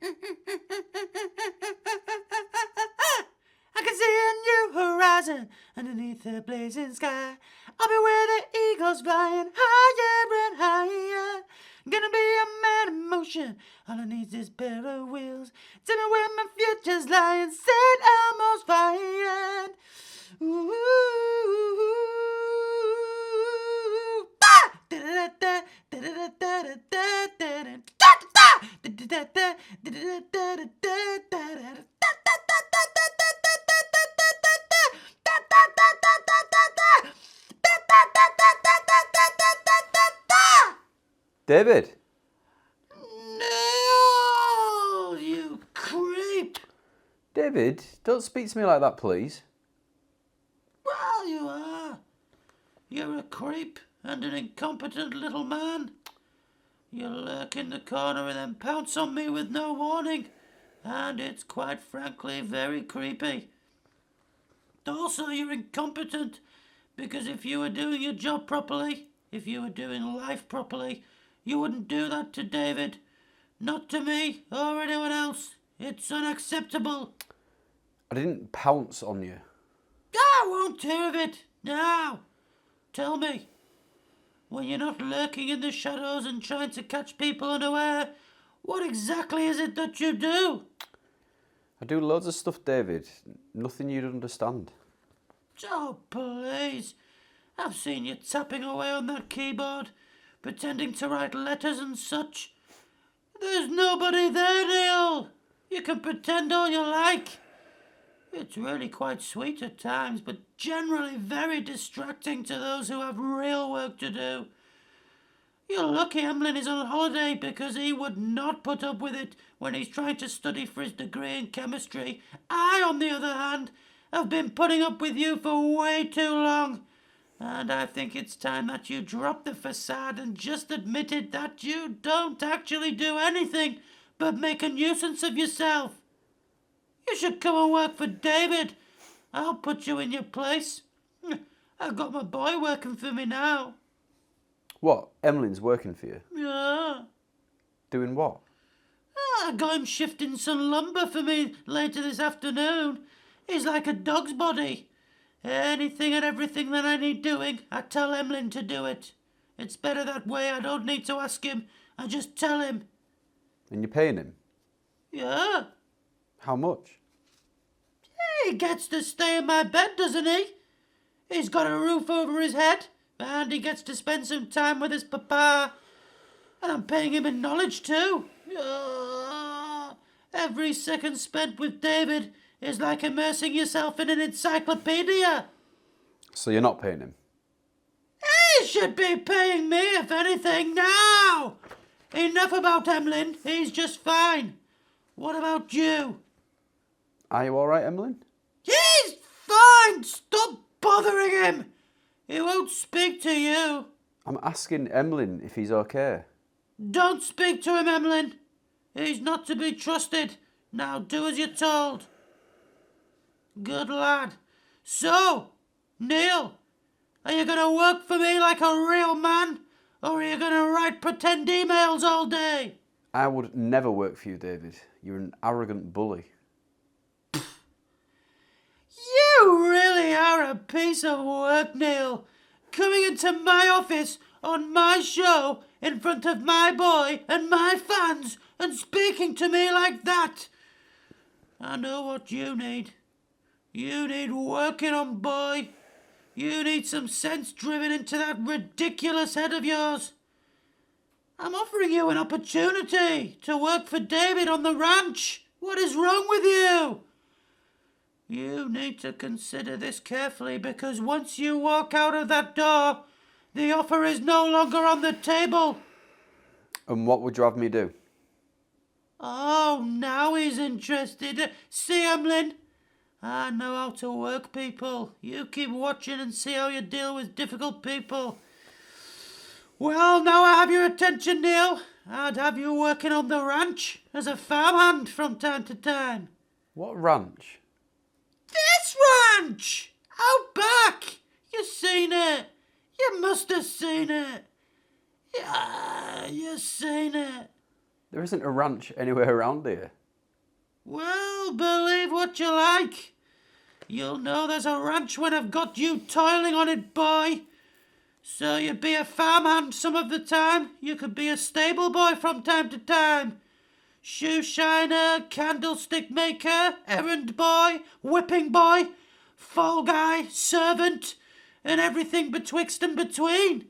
I can see a new horizon underneath the blazing sky. I'll be where the eagles flying higher and higher. Gonna be a man in motion, all I need is pair of wheels. Tell me where my future's lying, St. Elmo's flying. Ooh, David? No, you creep. David, don't speak to me like that, please. Well, you are. You're a creep and an incompetent little man. You lurk in the corner and then pounce on me with no warning. And it's quite frankly very creepy. Also, you're incompetent because if you were doing your job properly, if you were doing life properly, you wouldn't do that to David. Not to me or anyone else. It's unacceptable. I didn't pounce on you. I won't hear of it. Now, tell me, when you're not lurking in the shadows and trying to catch people unaware, what exactly is it that you do? I do loads of stuff, David. Nothing you'd understand. Oh, please. I've seen you tapping away on that keyboard, pretending to write letters and such. There's nobody there, Neil. You can pretend all you like. It's really quite sweet at times, but generally very distracting to those who have real work to do. You're lucky Emlyn is on holiday because he would not put up with it when he's trying to study for his degree in chemistry. I, on the other hand, have been putting up with you for way too long. And I think it's time that you drop the facade and just admitted that you don't actually do anything but make a nuisance of yourself. You should come and work for David. I'll put you in your place. I've got my boy working for me now. What? Emlyn's working for you? Yeah. Doing what? I got him shifting some lumber for me later this afternoon. He's like a dog's body. Anything and everything that I need doing, I tell Emlyn to do it. It's better that way. I don't need to ask him. I just tell him. And you're paying him? Yeah. How much? He gets to stay in my bed, doesn't he? He's got a roof over his head, and he gets to spend some time with his papa. And I'm paying him in knowledge too. Every second spent with David is like immersing yourself in an encyclopedia. So you're not paying him? He should be paying me, if anything, now. Enough about Emlyn. He's just fine. What about you? Are you alright, Emlyn? He's fine. Stop bothering him. He won't speak to you. I'm asking Emlyn if he's okay. Don't speak to him, Emlyn. He's not to be trusted. Now do as you're told. Good lad. So, Neil, are you going to work for me like a real man? Or are you going to write pretend emails all day? I would never work for you, David. You're an arrogant bully. You really are a piece of work, Neil. Coming into my office on my show in front of my boy and my fans and speaking to me like that. I know what you need. You need working on, boy. You need some sense driven into that ridiculous head of yours. I'm offering you an opportunity to work for David on the ranch. What is wrong with you? You need to consider this carefully because once you walk out of that door, the offer is no longer on the table. And what would you have me do? Oh, now he's interested. See, Emlyn, I know how to work people. You keep watching and see how you deal with difficult people. Well, now I have your attention, Neil. I'd have you working on the ranch as a farmhand from time to time. What ranch? This ranch! Out back! You seen it. You must have seen it. Yeah, you seen it. There isn't a ranch anywhere around here. Well, believe what you like. You'll know there's a ranch when I've got you toiling on it, boy. So you'd be a farmhand some of the time. You could be a stable boy from time to time. Shoe shiner, candlestick maker, errand boy, whipping boy, fall guy, servant, and everything betwixt and between.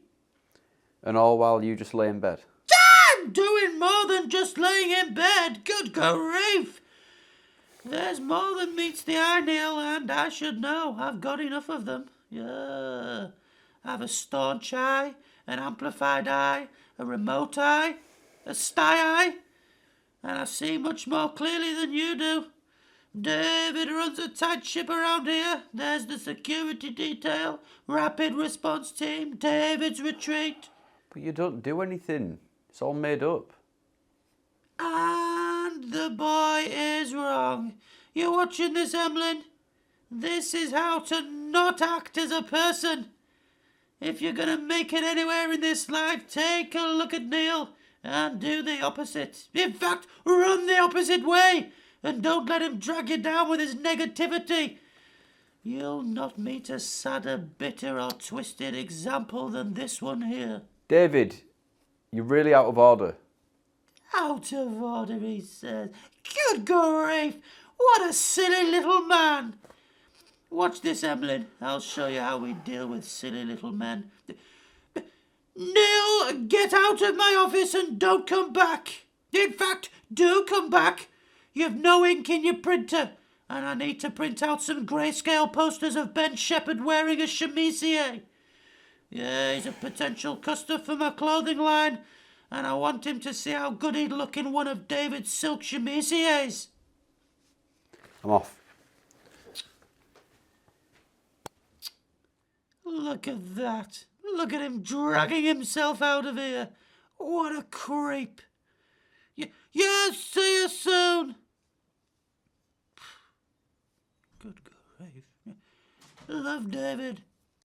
And all while you just lay in bed. I'm doing more than just laying in bed. Good grief. There's more than meets the eye, Neil, and I should know. I've got enough of them. Yeah. I've a staunch eye, an amplified eye, a remote eye, a sty eye, and I see much more clearly than you do. David runs a tight ship around here. There's the security detail, rapid response team, David's retreat. But you don't do anything. It's all made up. And the boy is wrong. You watching this, Emlyn? This is how to not act as a person. If you're gonna make it anywhere in this life, take a look at Neil and do the opposite. In fact, run the opposite way and don't let him drag you down with his negativity. You'll not meet a sadder, bitter or twisted example than this one here. David, you're really out of order. Out of order, he says. Good grief! What a silly little man! Watch this, Emlyn. I'll show you how we deal with silly little men. Neil, get out of my office and don't come back. In fact, do come back. You've no ink in your printer, and I need to print out some grayscale posters of Ben Shepherd wearing a chemisier. Yeah, he's a potential customer for my clothing line, and I want him to see how good he'd look in one of David's silk chemisiers. I'm off. Look at that. Look at him dragging himself out of here. What a creep. Yes, see you soon. Good grief. Love, David.